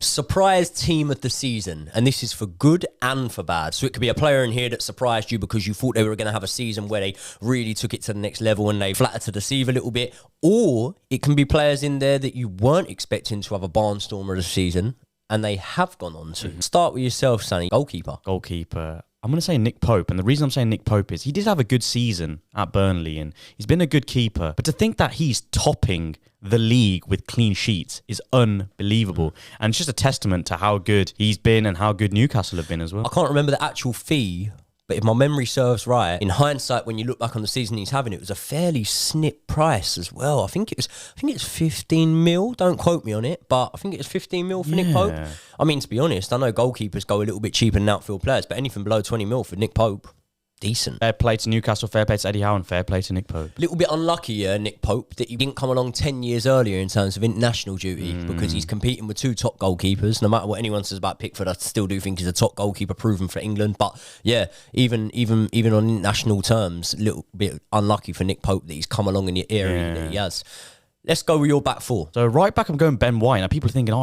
Surprise team of the season, and this is for good and for bad. So it could be a player in here that surprised you because you thought they were going to have a season where they really took it to the next level and they flattered to deceive a little bit. Or it can be players in there that you weren't expecting to have a barnstormer of the season and they have gone on to. Start with yourself, Sani. Goalkeeper. I'm going to say Nick Pope. And the reason I'm saying Nick Pope is he did have a good season at Burnley and he's been a good keeper. But to think that he's topping the league with clean sheets is unbelievable. And it's just a testament to how good he's been and how good Newcastle have been as well. I can't remember the actual fee, but if my memory serves right, in hindsight, when you look back on the season he's having, it was a fairly snip price as well. I think it's 15 mil. Don't quote me on it, but I think it was 15 mil for Nick Pope. I mean, to be honest, I know goalkeepers go a little bit cheaper than outfield players, but anything below 20 mil for Nick Pope, decent. Fair play to Newcastle, fair play to Eddie Howe, and fair play to Nick Pope. Little bit unlucky, Nick Pope, that he didn't come along 10 years earlier in terms of international duty because he's competing with two top goalkeepers. No matter what anyone says about Pickford, I still do think he's a top goalkeeper proven for England. But yeah, even on international terms, a little bit unlucky for Nick Pope that he's come along in the area that he has. Let's go with your back four. So right back, I'm going Ben White. Now people are thinking,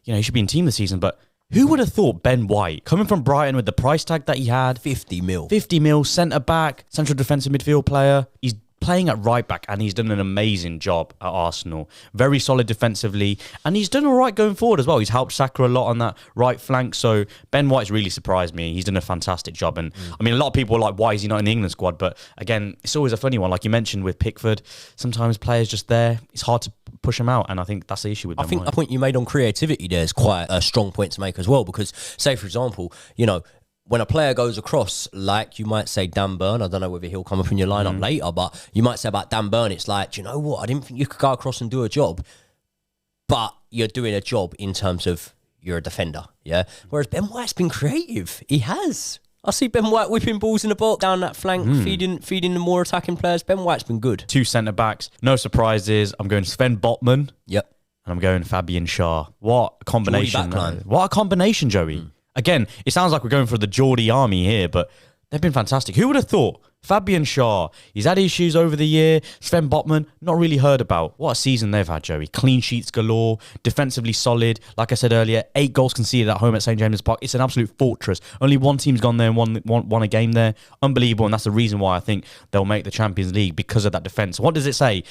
he should be in team this season, but who would have thought Ben White, coming from Brighton with the price tag that he had? 50 mil. 50 mil, centre-back, central defensive midfield player. He's playing at right-back and he's done an amazing job at Arsenal. Very solid defensively. And he's done all right going forward as well. He's helped Saka a lot on that right flank. So Ben White's really surprised me. He's done a fantastic job. And I mean, a lot of people are like, why is he not in the England squad? But again, it's always a funny one. Like you mentioned with Pickford, sometimes players just there. It's hard to push them out. And I think that's the issue with Ben White. A point you made on creativity there is quite a strong point to make as well. Because say, for example, when a player goes across, like you might say Dan Burn, I don't know whether he'll come up in your lineup later, but you might say about Dan Burn, it's like, do you know what? I didn't think you could go across and do a job, but you're doing a job in terms of you're a defender, yeah? Whereas Ben White's been creative. He has. I see Ben White whipping balls in the box, down that flank, feeding the more attacking players. Ben White's been good. Two centre-backs, no surprises. I'm going Sven Botman. Yep. And I'm going Fabian Schär. What a combination. What a combination, Joey. Again, it sounds like we're going for the Geordie army here, but they've been fantastic. Who would have thought? Fabian Schär, he's had issues over the year. Sven Botman, not really heard about. What a season they've had, Joey. Clean sheets galore, defensively solid. Like I said earlier, 8 goals conceded at home at St James's Park. It's an absolute fortress. Only one team's gone there and won a game there. Unbelievable, and that's the reason why I think they'll make the Champions League, because of that defence. What does it say?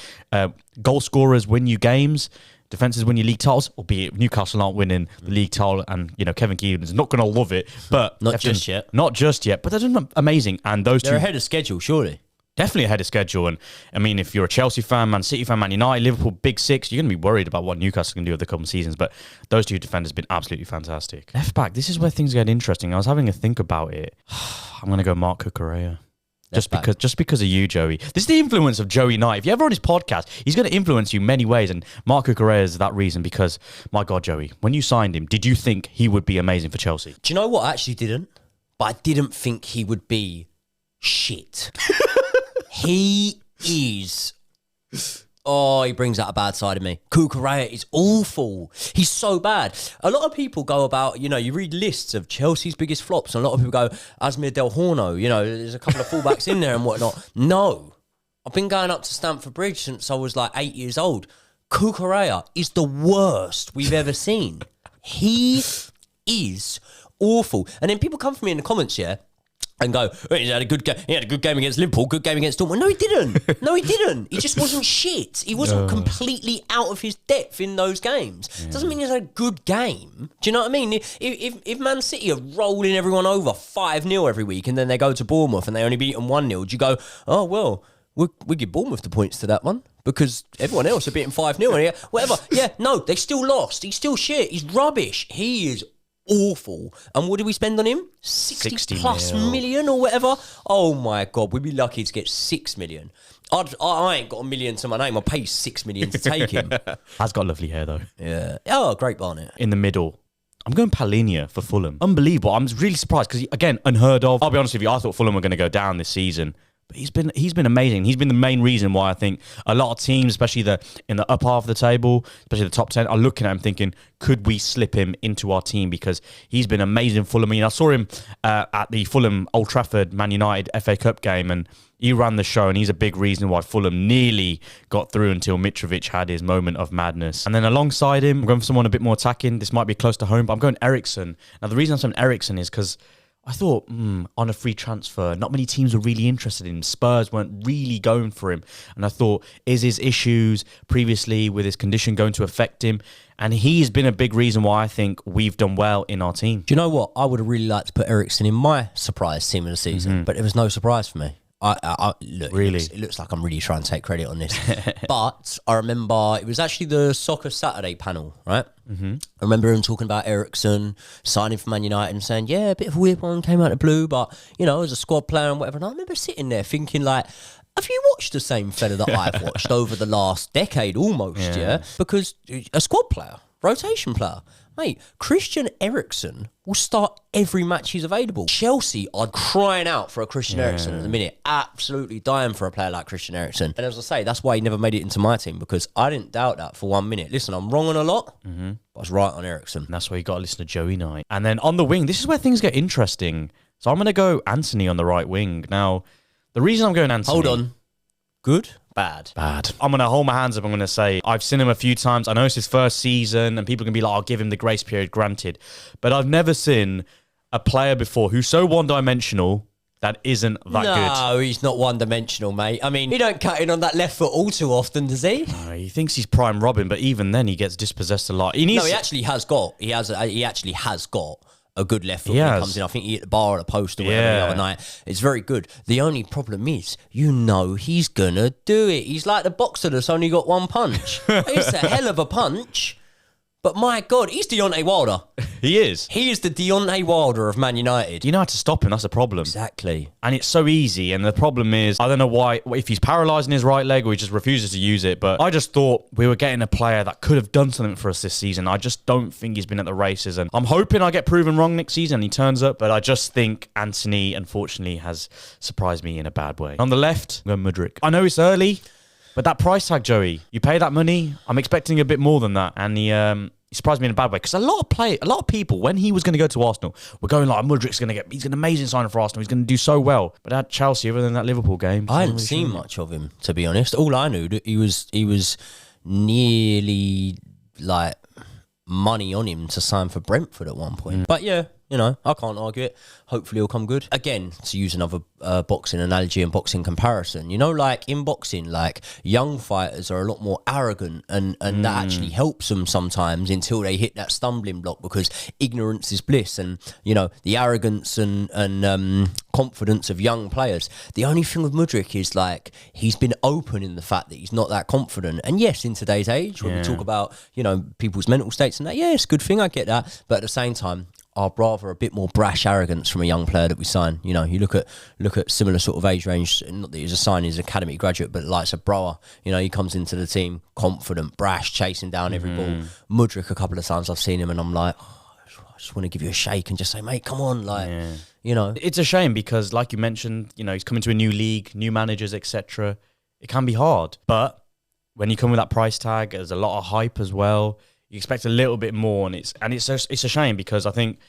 Goal scorers win you games. Defences win your league titles, albeit Newcastle aren't winning the league title, and Kevin Keegan's not going to love it, but not just yet, but they're doing amazing. And they're ahead of schedule, surely. Definitely ahead of schedule. And I mean, if you're a Chelsea fan, Man City fan, Man United, Liverpool, Big Six, you're going to be worried about what Newcastle can do over the couple of seasons. But those two defenders have been absolutely fantastic. Left back, this is where things get interesting. I was having a think about it. I'm going to go Marc Cucurella. Just because of you, Joey. This is the influence of Joey Knight. If you're ever on his podcast, he's going to influence you many ways. And Marc Cucurella is that reason because, my God, Joey, when you signed him, did you think he would be amazing for Chelsea? Do you know what? I actually didn't. But I didn't think he would be shit. He is... Oh, he brings out a bad side of me. Cucurella is awful. He's so bad. A lot of people go about, you read lists of Chelsea's biggest flops, and a lot of people go, Asmir Del Horno, there's a couple of fullbacks in there and whatnot. No. I've been going up to Stamford Bridge since I was like 8 years old. Cucurella is the worst we've ever seen. He is awful. And then people come for me in the comments, and go, he had a good game. He had a good game against Liverpool, good game against Dortmund. No, he didn't. No, he didn't. He just wasn't shit. He wasn't completely out of his depth in those games. Doesn't mean he had a good game. Do you know what I mean? If Man City are rolling everyone over 5-0 every week, and then they go to Bournemouth and they only beat them 1-0, do you go, oh well, we give Bournemouth the points to that one because everyone else are beating 5-0 and whatever. Yeah, no, they still lost. He's still shit. He's rubbish. He is awful. And what did we spend on him? 60 plus million or whatever? Oh my God, we'd be lucky to get 6 million. I ain't got a million to my name. I'll pay 6 million to take him. Has got lovely hair though. Yeah. Oh, great Barnett. In the middle, I'm going Palhinha for Fulham. Unbelievable. I'm really surprised because, again, unheard of. I'll be honest with you, I thought Fulham were going to go down this season. But he's been amazing. He's been the main reason why I think a lot of teams, especially in the upper half of the table, especially the top 10, are looking at him thinking, could we slip him into our team? Because he's been amazing for Fulham. I mean, I saw him at the Fulham Old Trafford Man United FA Cup game, and he ran the show, and he's a big reason why Fulham nearly got through until Mitrovic had his moment of madness. And then alongside him, I'm going for someone a bit more attacking. This might be close to home, but I'm going Eriksen. Now, the reason I'm saying Eriksen is because I thought, on a free transfer, not many teams were really interested in him. Spurs weren't really going for him. And I thought, is his issues previously with his condition going to affect him? And he's been a big reason why I think we've done well in our team. Do you know what? I would have really liked to put Eriksen in my surprise team of the season, but it was no surprise for me. Look, really? It looks like I'm really trying to take credit on this. But I remember it was actually the Soccer Saturday panel, right? Mm-hmm. I remember him talking about Eriksen signing for Man United and saying, yeah, a bit of a weird one, came out of the blue, but, as a squad player and whatever. And I remember sitting there thinking, like, have you watched the same fella that I've watched over the last decade almost, yeah? Because a squad player, rotation player. Mate, Christian Eriksen will start every match he's available. Chelsea are crying out for a Christian Eriksen at the minute. Absolutely dying for a player like Christian Eriksen. And as I say, that's why he never made it into my team, because I didn't doubt that for 1 minute. Listen, I'm wrong on a lot, but I was right on Eriksen. And that's why you got to listen to Joey Knight. And then on the wing, this is where things get interesting. So I'm going to go Anthony on the right wing. Now, the reason I'm going Anthony... Hold on. Good? Bad. I'm going to hold my hands up. I'm going to say I've seen him a few times. I know it's his first season and people can be like, I'll give him the grace period, granted. But I've never seen a player before who's so one-dimensional that isn't that good. No, he's not one-dimensional, mate. I mean, he don't cut in on that left foot all too often, does he? He thinks he's prime Robin, but even then he gets dispossessed a lot. He actually has got a good left foot when he comes in. I think he hit the bar or the post or whatever the other night. It's very good. The only problem is, he's gonna do it. He's like the boxer that's only got one punch. It's a hell of a punch. But my God, he's Deontay Wilder. He is. He is the Deontay Wilder of Man United. You know how to stop him, that's the problem. Exactly. And it's so easy. And the problem is, I don't know why, if he's paralysed in his right leg or he just refuses to use it. But I just thought we were getting a player that could have done something for us this season. I just don't think he's been at the races. And I'm hoping I get proven wrong next season and he turns up. But I just think Anthony, unfortunately, has surprised me in a bad way. On the left, I'm going Mudryk. I know it's early, but that price tag, Joey, you pay that money, I'm expecting a bit more than that. And he surprised me in a bad way, because a lot of people, when he was going to go to Arsenal, were going like, he's an amazing signing for Arsenal, he's going to do so well. But at Chelsea, other than that Liverpool game, I hadn't seen much of him, to be honest. All I knew, he was nearly like money on him to sign for Brentford at one point. But yeah, I can't argue it. Hopefully he'll come good. Again, to use another boxing analogy and boxing comparison, like in boxing, like young fighters are a lot more arrogant and that actually helps them sometimes until they hit that stumbling block, because ignorance is bliss. And, the arrogance and confidence of young players. The only thing with Mudryk is like he's been open in the fact that he's not that confident. And yes, in today's age, when we talk about, people's mental states and that, yeah, it's a good thing, I get that. But at the same time, I'd rather a bit more brash arrogance from a young player that we sign. You look at similar sort of age range, not that he's a sign, he's an academy graduate, but like a Brower, he comes into the team confident, brash, chasing down every ball. Mudryk, a couple of times I've seen him and I'm like, I just want to give you a shake and just say, mate, come on, It's a shame because, like you mentioned, he's coming to a new league, new managers, etc. It can be hard, but when you come with that price tag, there's a lot of hype as well. You expect a little bit more, and it's a shame because I think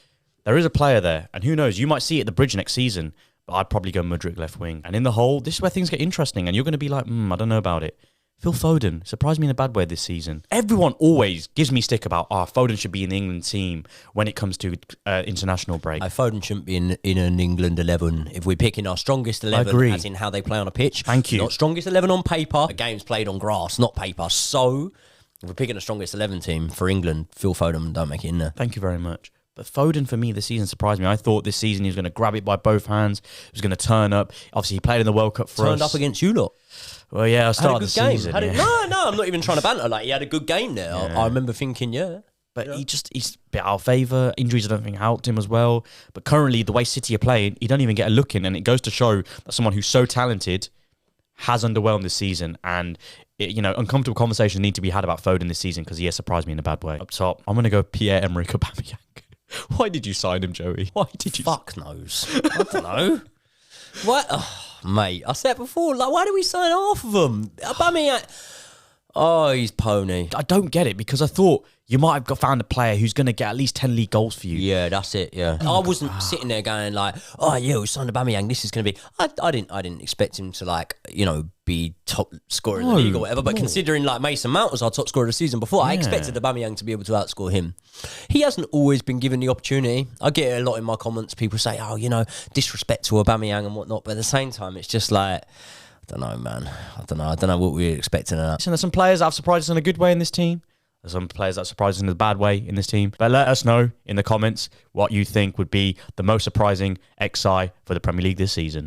there is a player there, and who knows, you might see it at the Bridge next season, but I'd probably go Mudryk left wing. And in the whole, this is where things get interesting, and you're going to be like, I don't know about it. Phil Foden surprised me in a bad way this season. Everyone always gives me stick about, Foden should be in the England team when it comes to international break. Foden shouldn't be in an England 11. If we're picking our strongest 11, as in how they play on a pitch. Thank you. Not strongest 11 on paper. A game's played on grass, not paper. So if we're picking the strongest 11 team for England, Phil Foden, don't make it in there. Thank you very much. But Foden, for me, this season surprised me. I thought this season he was going to grab it by both hands. He was going to turn up. Obviously, he played in the World Cup for us. Turned up against you lot. Well, yeah, I started the season. No, I'm not even trying to banter. Like, he had a good game there. Yeah. I remember thinking, But he's a bit out of favour. Injuries, I don't think, helped him as well. But currently, the way City are playing, he don't even get a look in. And it goes to show that someone who's so talented has underwhelmed this season. And uncomfortable conversations need to be had about Foden this season because he has surprised me in a bad way. Up top, I'm going to go Pierre-Emerick Aubameyang. Why did you sign him, Joey? Why did you? Fuck knows. I don't know. What? Mate, I said before, like, why do we sign half of them? Aubameyang, he's pony. I don't get it because I thought you might have found a player who's going to get at least 10 league goals for you. Yeah, that's it. Yeah, I wasn't sitting there going like, "Oh yeah, we signed Aubameyang. This is going to be." I didn't expect him to like, be top scorer in the league or whatever. But considering like Mason Mount was our top scorer of the season before, I expected Aubameyang to be able to outscore him. He hasn't always been given the opportunity. I get it a lot in my comments. People say, "Oh, disrespect to Aubameyang and whatnot," but at the same time, it's just like, I don't know, man. I don't know what we were expecting of that. Listen, there's some players that have surprised us in a good way in this team. There's some players that surprised us in a bad way in this team. But let us know in the comments what you think would be the most surprising XI for the Premier League this season.